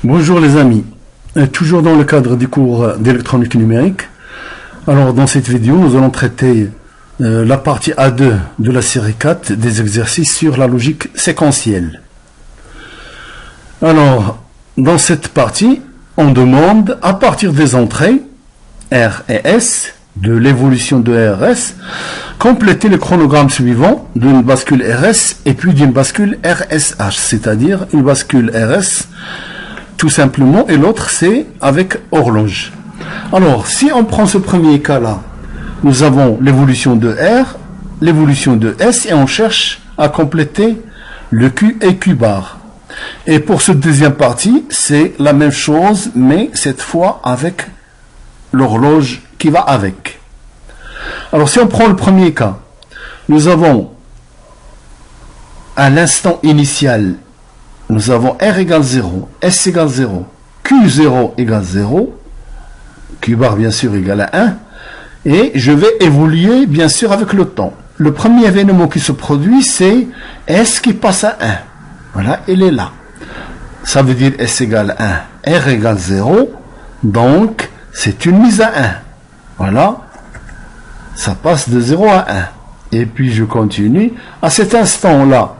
Bonjour les amis, toujours dans le cadre du cours d'électronique numérique. Alors dans cette vidéo, nous allons traiter la partie A2 de la série 4 des exercices sur la logique séquentielle. Alors, dans cette partie, on demande à partir des entrées R et S, de l'évolution de RS, compléter le chronogramme suivant d'une bascule RS et puis d'une bascule RSH, c'est-à-dire une bascule RS tout simplement, et l'autre c'est avec horloge. Alors, si on prend ce premier cas-là, nous avons l'évolution de R, l'évolution de S, et on cherche à compléter le Q et Q bar. Et pour cette deuxième partie, c'est la même chose, mais cette fois avec l'horloge qui va avec. Alors, si on prend le premier cas, nous avons à l'instant initial, nous avons R égale 0, S égale 0, Q0 égale 0, Q bar bien sûr égale à 1, et je vais évoluer bien sûr avec le temps. Le premier événement qui se produit, c'est S qui passe à 1. Voilà, il est là. Ça veut dire S égale 1, R égale 0, donc c'est une mise à 1. Voilà, ça passe de 0 à 1. Et puis je continue. À cet instant-là,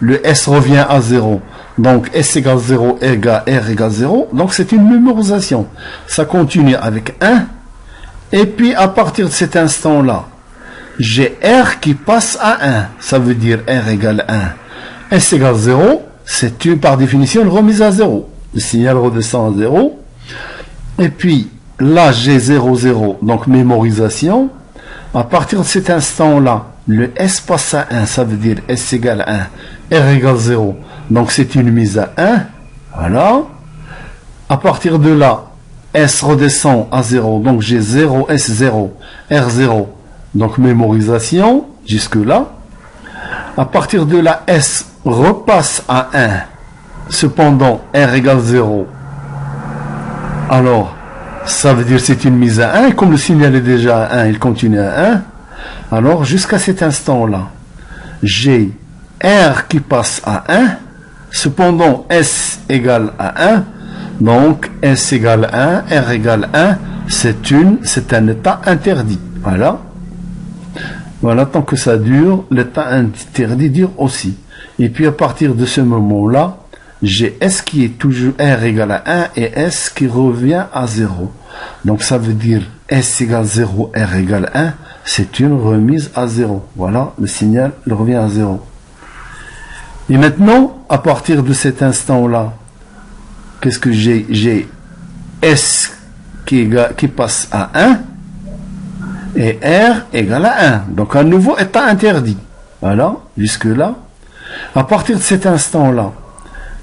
le S revient à 0. Donc S égale 0, R égale 0. Donc c'est une mémorisation. Ça continue avec 1. Et puis à partir de cet instant-là, j'ai R qui passe à 1. Ça veut dire R égale 1. S égale 0. C'est par définition une remise à 0. Le signal redescend à 0. Et puis là j'ai 0, 0. Donc mémorisation. À partir de cet instant-là, le S passe à 1. Ça veut dire S égale 1. R égale 0. Donc c'est une mise à 1. Voilà. À partir de là, S redescend à 0. Donc j'ai 0, S0, R0. Donc mémorisation jusque là. À partir de là, S repasse à 1. Cependant, R égale 0. Alors, ça veut dire c'est une mise à 1. Et comme le signal est déjà à 1, il continue à 1. Alors, jusqu'à cet instant-là, j'ai R qui passe à 1. Cependant, S égale à 1. Donc, S égale 1, R égale 1. C'est un état interdit. Voilà. Voilà, tant que ça dure, l'état interdit dure aussi. Et puis, à partir de ce moment-là, j'ai S qui est toujours R égale à 1 et S qui revient à 0. Donc, ça veut dire S égale 0, R égale 1. C'est une remise à 0. Voilà, le signal il revient à 0. Et maintenant, à partir de cet instant-là, qu'est-ce que j'ai? J'ai S qui passe à 1 et R égale à 1. Donc, un nouveau état interdit. Voilà, jusque-là. À partir de cet instant-là,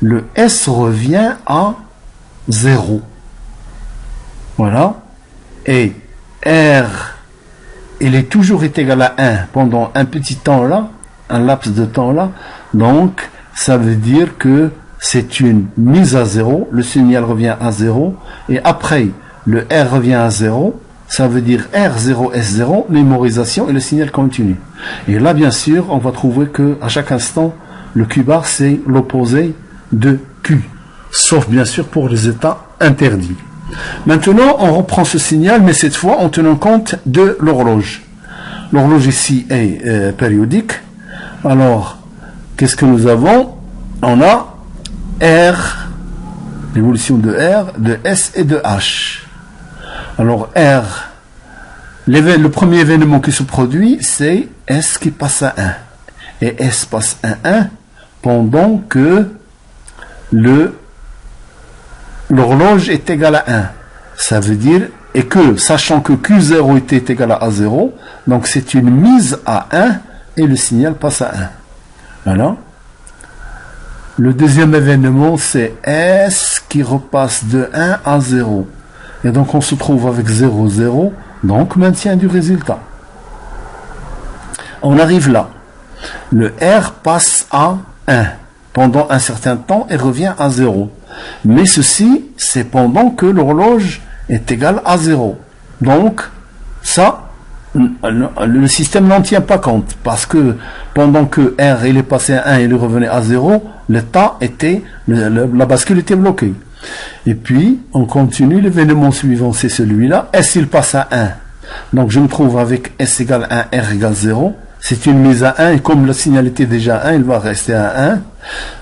le S revient à 0. Voilà. Et R, il est toujours égal à 1 pendant un petit temps là, un laps de temps là. Donc, ça veut dire que c'est une mise à 0. Le signal revient à 0. Et après, le R revient à 0. Ça veut dire R0, S0, mémorisation et le signal continue. Et là, bien sûr, on va trouver que à chaque instant, le Q bar, c'est l'opposé de Q. Sauf, bien sûr, pour les états interdits. Maintenant, on reprend ce signal, mais cette fois en tenant compte de l'horloge. L'horloge ici est périodique. Alors, qu'est-ce que nous avons? On a R, l'évolution de R, de S et de H. Alors, R, le premier événement qui se produit, c'est S qui passe à 1. Et S passe à 1 pendant que l'horloge est égale à 1. Ça veut dire, et que, sachant que Q0 était égal à 0, donc c'est une mise à 1 et le signal passe à 1. Voilà. Le deuxième événement, c'est S qui repasse de 1 à 0. Et donc on se trouve avec 0, 0, donc maintien du résultat. On arrive là. Le R passe à 1 pendant un certain temps et revient à 0. Mais ceci, c'est pendant que l'horloge est égale à 0. Donc, ça, le système n'en tient pas compte, parce que pendant que R il est passé à 1 et il revenait à 0, l'état était, la bascule était bloquée. Et puis, on continue, l'événement suivant, c'est celui-là. S, il passe à 1. Donc, je me trouve avec S égale 1, R égale 0. C'est une mise à 1, et comme le signal était déjà 1, il va rester à 1.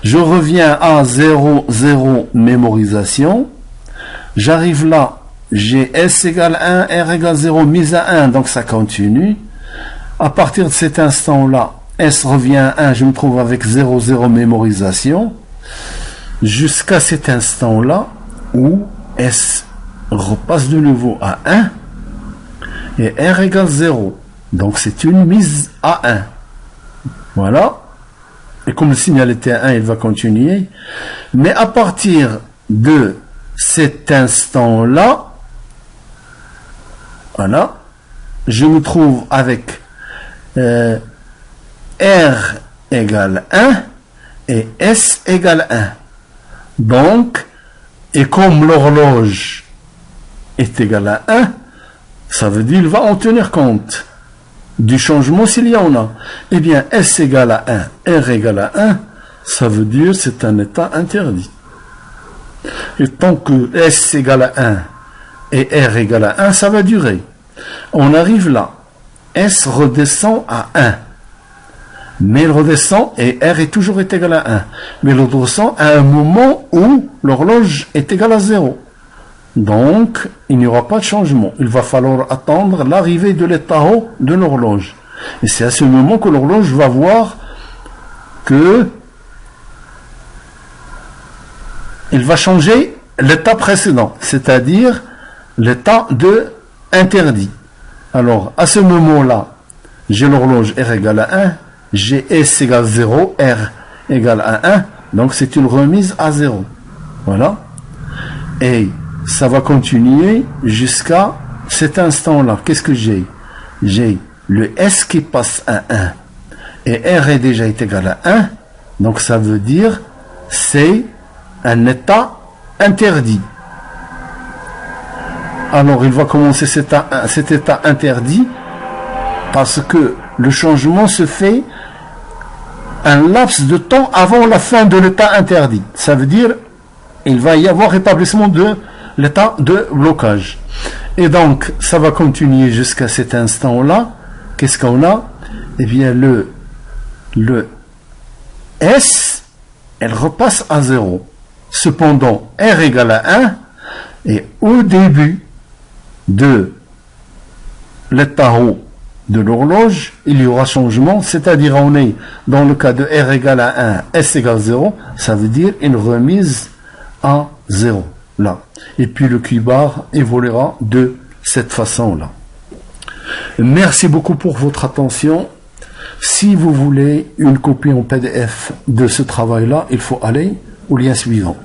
Je reviens à 0, 0, mémorisation. J'arrive là, j'ai S égale 1, R égale 0, mise à 1, donc ça continue. À partir de cet instant-là, S revient à 1, je me trouve avec 0, 0, mémorisation. Jusqu'à cet instant-là, où S repasse de nouveau à 1, et R égale 0. Donc c'est une mise à 1. Voilà. Et comme le signal était à 1, il va continuer. Mais à partir de cet instant-là, voilà, je me trouve avec R égale 1 et S égale 1. Donc, et comme l'horloge est égale à 1, ça veut dire qu'il va en tenir compte du changement s'il y en a. Eh bien, S égale à 1, R égale à 1, ça veut dire c'est un état interdit. Et tant que S égale à 1 et R égale à 1, ça va durer. On arrive là. S redescend à 1. Mais il redescend et R est toujours égal à 1. Mais il redescend à un moment où l'horloge est égale à 0. Donc, il n'y aura pas de changement. Il va falloir attendre l'arrivée de l'état haut de l'horloge. Et c'est à ce moment que l'horloge va voir que il va changer l'état précédent, c'est-à-dire l'état de interdit. Alors, à ce moment-là, j'ai l'horloge R égale à 1, j'ai S égale 0, R égale à 1, donc c'est une remise à 0. Voilà. Et ça va continuer jusqu'à cet instant-là. Qu'est-ce que j'ai? J'ai le S qui passe à 1 et R est déjà égal à 1, donc ça veut dire c'est un état interdit. Alors il va commencer cet état interdit parce que le changement se fait un laps de temps avant la fin de l'état interdit. Ça veut dire il va y avoir rétablissement de l'état de blocage. Et donc, ça va continuer jusqu'à cet instant-là. Qu'est-ce qu'on a? Eh bien, le S, elle repasse à 0. Cependant, R égale à 1, et au début de l'état haut de l'horloge, il y aura changement, c'est-à-dire on est dans le cas de R égale à 1, S égale 0, ça veut dire une remise à 0. Là. Et puis le Q-bar évoluera de cette façon-là. Merci beaucoup pour votre attention. Si vous voulez une copie en PDF de ce travail-là, il faut aller au lien suivant.